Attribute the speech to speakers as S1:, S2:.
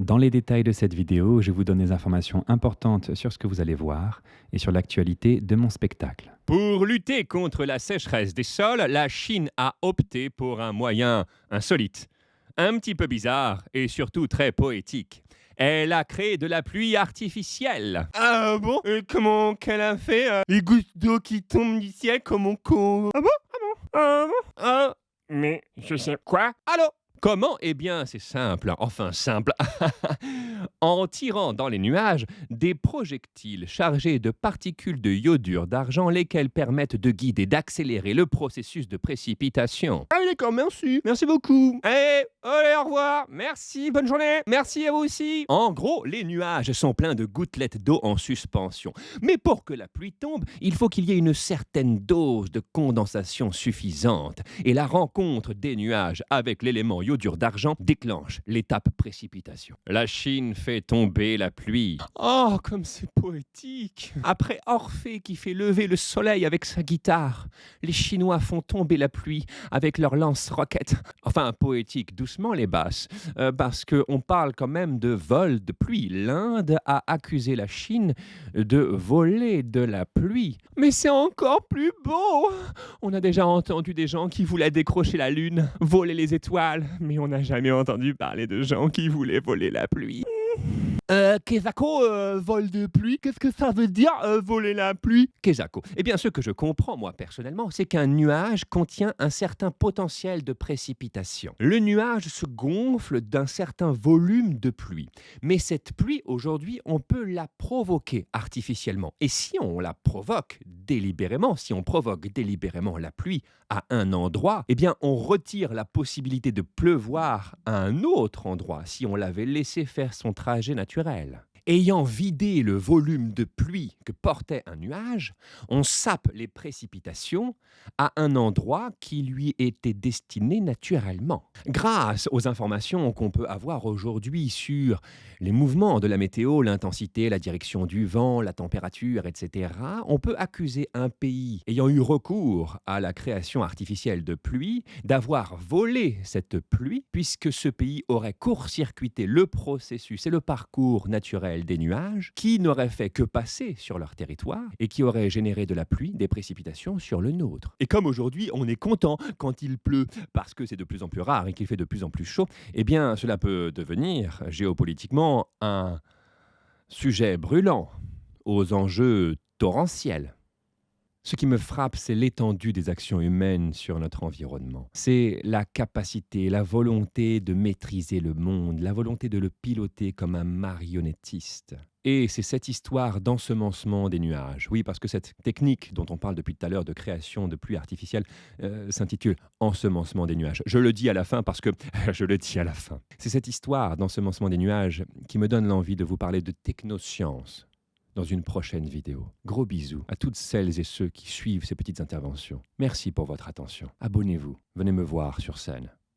S1: Dans les détails de cette vidéo, je vous donne des informations importantes sur ce que vous allez voir et sur l'actualité de mon spectacle.
S2: Pour lutter contre la sécheresse des sols, la Chine a opté pour un moyen insolite, un petit peu bizarre et surtout très poétique. Elle a créé de la pluie artificielle.
S3: Ah bon? Comment qu'elle a fait? Les gouttes d'eau qui tombent du ciel comme on Ah bon? Ah bon? Ah bon? Ah, mais je sais quoi?
S2: Allô? Comment? Eh bien, c'est simple. Enfin, simple. En tirant dans les nuages des projectiles chargés de particules de iodure d'argent, lesquelles permettent de guider, d'accélérer le processus de précipitation.
S3: Ah oui, d'accord, merci. Merci beaucoup.
S2: Allez, allez, au revoir. Merci, bonne journée. Merci à vous aussi. En gros, les nuages sont pleins de gouttelettes d'eau en suspension. Mais pour que la pluie tombe, il faut qu'il y ait une certaine dose de condensation suffisante. Et la rencontre des nuages avec l'élément iodure d'argent déclenche l'étape précipitation. La Chine fait tomber la pluie.
S3: Oh, comme c'est poétique.
S2: Après Orphée qui fait lever le soleil avec sa guitare, les Chinois font tomber la pluie avec leurs lance-roquettes. Enfin, poétique, doucement les basses, parce qu'on parle quand même de vol de pluie. L'Inde a accusé la Chine de voler de la pluie.
S3: Mais c'est encore plus beau.
S2: On a déjà entendu des gens qui voulaient décrocher la lune, voler les étoiles, mais on n'a jamais entendu parler de gens qui voulaient voler la pluie.
S3: Kezako, vol de pluie, qu'est-ce que ça veut dire, voler la pluie?
S2: Kezako. Eh bien, ce que je comprends, moi, personnellement, c'est qu'un nuage contient un certain potentiel de précipitation. Le nuage se gonfle d'un certain volume de pluie. Mais cette pluie, aujourd'hui, on peut la provoquer artificiellement. Et si on la provoque délibérément, si on provoque délibérément la pluie à un endroit, eh bien, on retire la possibilité de pleuvoir à un autre endroit si on l'avait laissé faire son trajet naturel. Ayant vidé le volume de pluie que portait un nuage, on sape les précipitations à un endroit qui lui était destiné naturellement. Grâce aux informations qu'on peut avoir aujourd'hui sur les mouvements de la météo, l'intensité, la direction du vent, la température, etc., on peut accuser un pays ayant eu recours à la création artificielle de pluie d'avoir volé cette pluie, puisque ce pays aurait court-circuité le processus et le parcours naturel des nuages, qui n'auraient fait que passer sur leur territoire et qui auraient généré de la pluie, des précipitations sur le nôtre. Et comme aujourd'hui, on est content quand il pleut parce que c'est de plus en plus rare et qu'il fait de plus en plus chaud, eh bien, cela peut devenir géopolitiquement un sujet brûlant aux enjeux torrentiels. Ce qui me frappe, c'est l'étendue des actions humaines sur notre environnement. C'est la capacité, la volonté de maîtriser le monde, la volonté de le piloter comme un marionnettiste. Et c'est cette histoire d'ensemencement des nuages. Oui, parce que cette technique dont on parle depuis tout à l'heure de création de pluie artificielle s'intitule ensemencement des nuages. Je le dis à la fin parce que je le dis à la fin. C'est cette histoire d'ensemencement des nuages qui me donne l'envie de vous parler de technosciences dans une prochaine vidéo. Gros bisous à toutes celles et ceux qui suivent ces petites interventions. Merci pour votre attention. Abonnez-vous. Venez me voir sur scène.